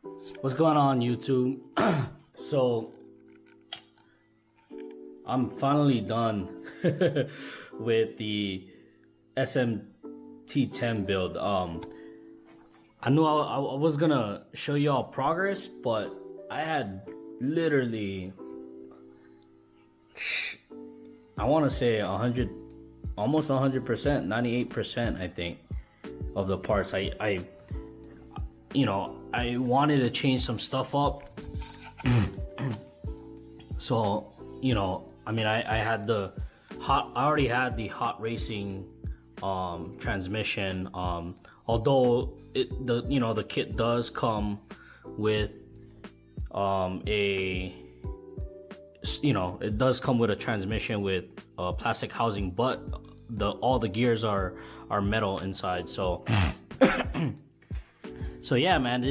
What's going on, YouTube? So I'm finally done with the SMT10 build. I knew I was gonna show y'all progress, but I had literally, I want to say 100, almost 100%, 98%, I think, of the parts. I wanted to change some stuff up. So, I had I already had the hot racing transmission. Although the kit does come with it does come with a transmission with plastic housing, but all the gears are metal inside. So so yeah, man, I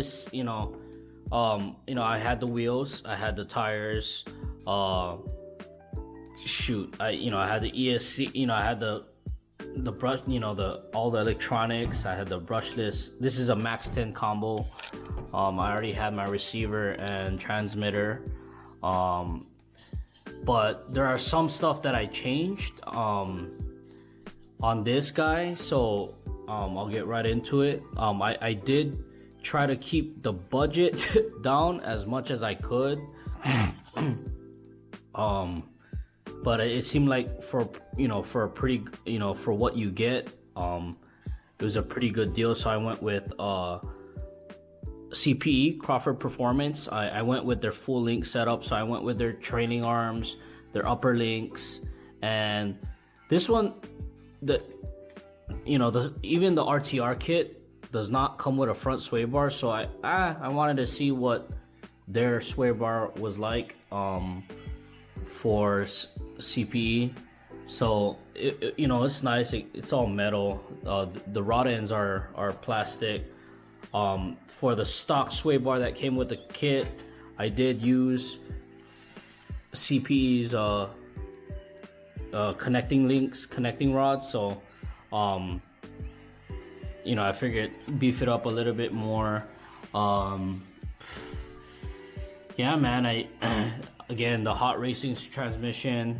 had the wheels, I had the tires, I had the ESC, I had the brush, all the electronics, I had the brushless. This is a Max 10 combo. I already had my receiver and transmitter. But there are some stuff that I changed on this guy, so I'll get right into it. I did try to keep the budget down as much as I could. But it seemed like for a pretty, for what you get, it was a pretty good deal. So I went with CPE, Crawford Performance. I went with their full link setup. So I went with their trailing arms, their upper links, and this one, even the RTR kit does not come with a front sway bar. So I wanted to see what their sway bar was like for CPE. So it's nice. It's all metal. The rod ends are plastic. For the stock sway bar that came with the kit, I did use CPE's connecting rods. So I figured beef it up a little bit more. Yeah, man, again, the hot racing transmission.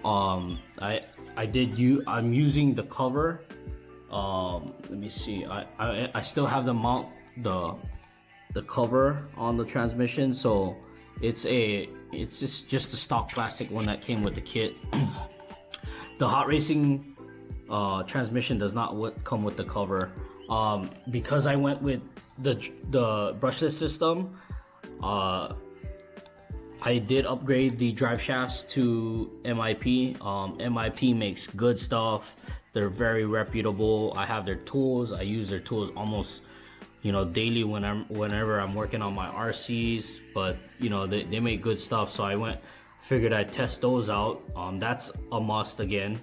I'm using the cover. Let me see. I still have the cover on the transmission, so it's just the stock plastic one that came with the kit. The hot racing transmission does not come with the cover. Because I went with the brushless system, I did upgrade the drive shafts to MIP. MIP makes good stuff. They're very reputable. I have their tools. I use their tools almost daily whenever I'm working on my RCs. But they make good stuff, so figured I'd test those out. That's a must again.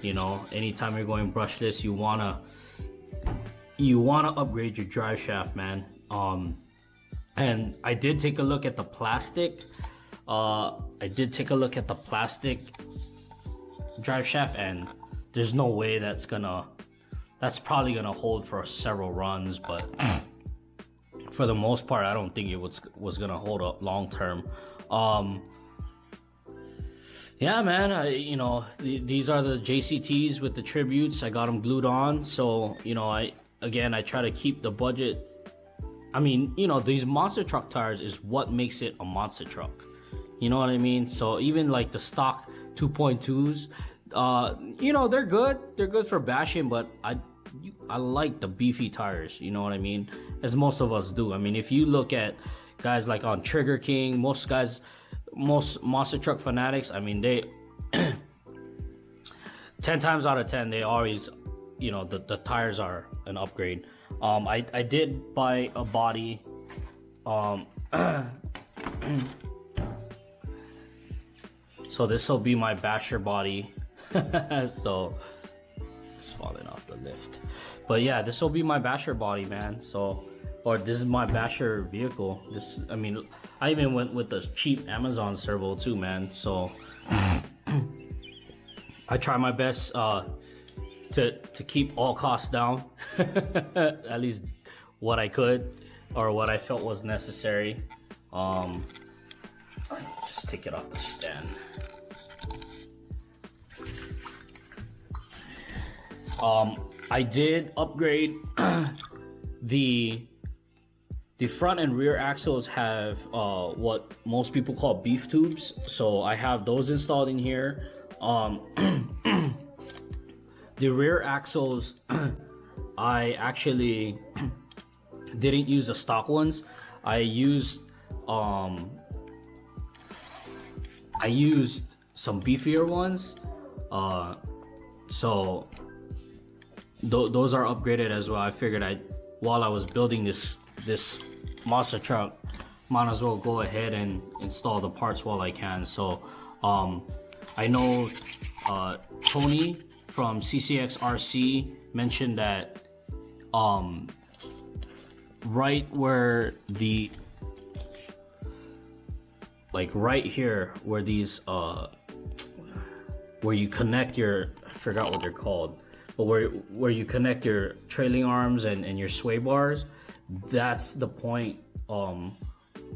Anytime you're going brushless, you wanna upgrade your drive shaft, man. And I did take a look at the plastic. Drive shaft, and there's no way that's probably gonna hold for several runs. But for the most part, I don't think it was gonna hold up long term. Yeah, man, these are the JCTs with the tributes. I got them glued on. So I try to keep the budget. These monster truck tires is what makes it a monster truck. You know what I mean? So even like the stock 2.2s, they're good. They're good for bashing, but I like the beefy tires. You know what I mean? As most of us do. If you look at guys like on Trigger King, most monster truck fanatics, they 10 times out of 10, they always, the tires are an upgrade. I did buy a body. So this will be my basher body. So it's falling off the lift. But yeah, this will be my basher body, man. Or this is my basher vehicle. I even went with the cheap Amazon servo too, man. So I try my best to keep all costs down. At least what I could or what I felt was necessary. Just take it off the stand. I did upgrade the front and rear axles have what most people call beef tubes, so I have those installed in here. The rear axles, I actually didn't use the stock ones. I used some beefier ones, so those are upgraded as well. I figured while I was building this monster truck, might as well go ahead and install the parts while I can. So I know Tony from CCX RC mentioned that right where right here where these where you connect your, I forgot what they're called, but where you connect your trailing arms and your sway bars, that's the point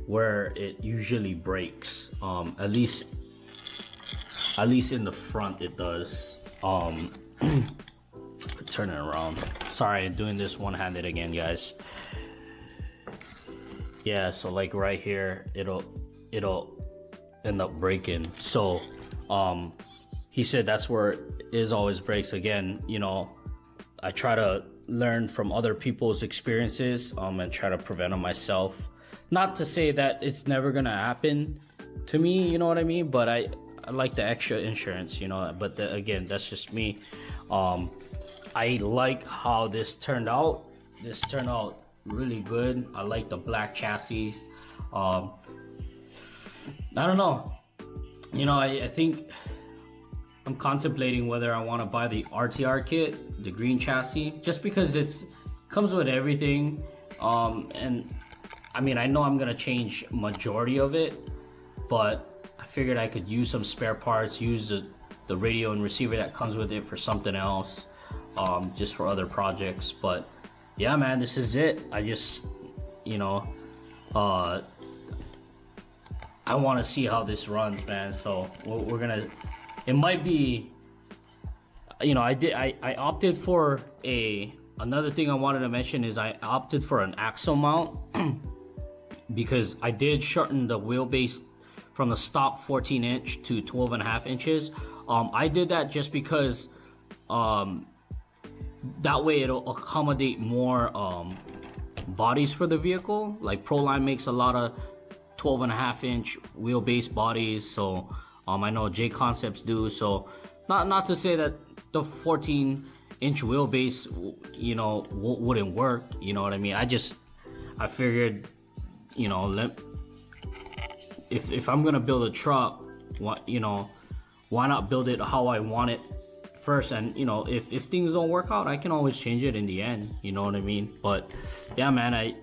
where it usually breaks. At least in the front it does. Turn it around. Sorry, I'm doing this one-handed again, guys. Yeah, so like right here, it'll end up breaking. So he said that's where it always breaks. Again, you know, I try to learn from other people's experiences and try to prevent them myself. Not to say that it's never gonna happen to me, you know what I mean, but I like the extra insurance, you know. But again, that's just me. I like how this turned out. This turned out really good. I like the black chassis. I don't know, you know, I think I'm contemplating whether I want to buy the RTR kit, the green chassis, just because it comes with everything. And I mean, I know I'm gonna change majority of it, but I figured I could use some spare parts, use the radio and receiver that comes with it for something else, just for other projects. But yeah, man, this is it. I just, you know, I want to see how this runs, man. So we're gonna, it might be, you know, I opted for another thing I wanted to mention is I opted for an axle mount because I did shorten the wheelbase from the stock 14 inch to 12.5 inches. I did that just because that way it'll accommodate more bodies for the vehicle. Like Proline makes a lot of 12.5 inch wheelbase bodies, so I know J Concepts do. So not to say that the 14 inch wheelbase, you know, wouldn't work, you know what I mean. I figured, you know, if I'm gonna build a truck, you know, why not build it how I want it first? And you know, if things don't work out, I can always change it in the end, you know what I mean. But yeah, man,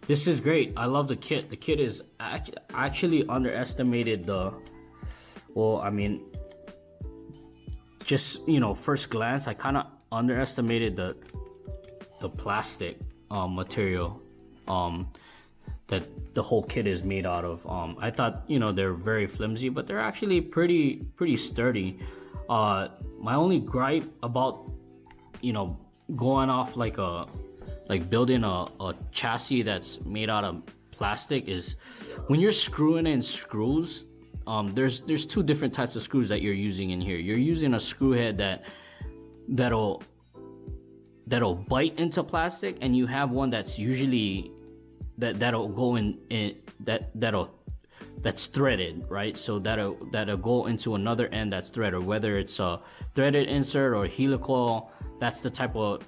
this is great. I love the kit. The kit is actually underestimated well, I mean, just, you know, first glance, I kind of underestimated the plastic material that the whole kit is made out of. I thought, you know, they're very flimsy, but they're actually pretty sturdy. My only gripe about, you know, going off like building a chassis that's made out of plastic is when you're screwing in screws, there's two different types of screws that you're using in here. You're using a screw head that'll bite into plastic, and you have one that's usually that'll go that's threaded, right? So that'll go into another end that's threaded, whether it's a threaded insert or helical. That's the type of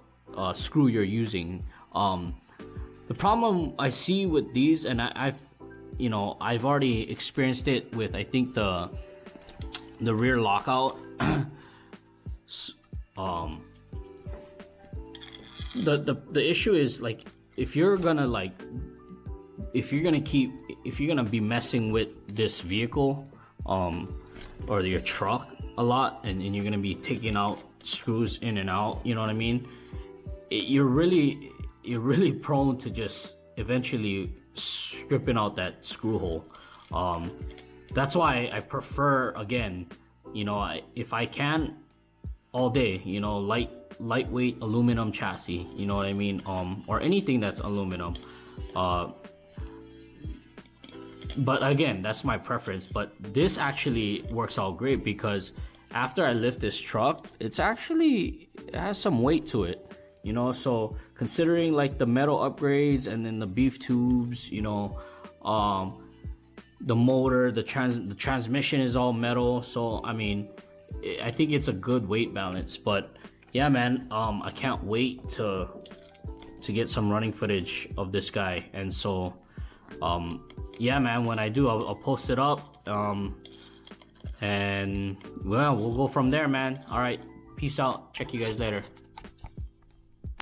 screw you're using. The problem I see with these, and I've already experienced it with, I think, the rear lockout. The issue is, like, if you're gonna be messing with this vehicle or your truck a lot, and you're gonna be taking out screws in and out, you know what I mean, you're really you're really prone to just eventually stripping out that screw hole. That's why I prefer, again, you know, if I can, all day, you know, lightweight aluminum chassis, you know what I mean, or anything that's aluminum. But again, that's my preference. But this actually works out great because after I lift this truck, it has some weight to it, you know. So considering like the metal upgrades and then the beef tubes, you know, the motor, the transmission is all metal. So I mean, I think it's a good weight balance. But yeah, man, I can't wait to get some running footage of this guy. And so yeah, man, when I do, I'll post it up, and well, we'll go from there, man. All right, peace out. Check you guys later.